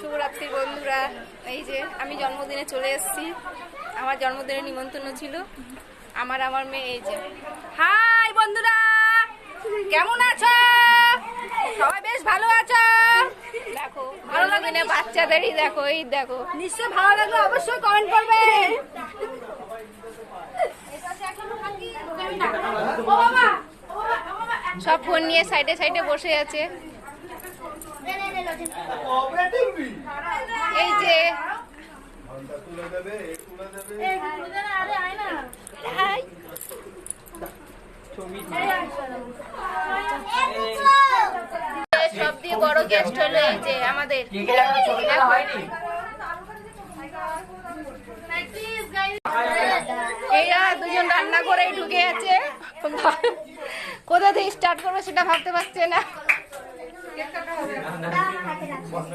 শুভরাত্রি বন্ধুরা, এই যে আমি জন্মদিনে চলে এসেছি। আমার জন্মদিনের নিমন্ত্রণ ছিল। আমার মেয়ে এই যে। হাই বন্ধুরা, কেমন আছো? সবাই বেশ ভালো আছো? দেখো ভালো লাগে না বাচ্চাদেরই, দেখো এই দেখো। নিশ্চয় ভালো লাগলে অবশ্যই কমেন্ট করবে। সব ফোন নিয়ে সাইডে সাইডে বসে আছে। এই যে সব দিয়ে বড় গেস্ট হলো এই যে আমাদের। এরা দুজন রান্না করেই ঢুকে আছে, কোথা থেকে স্টার্ট করবে সেটা ভাবতে পারছে না।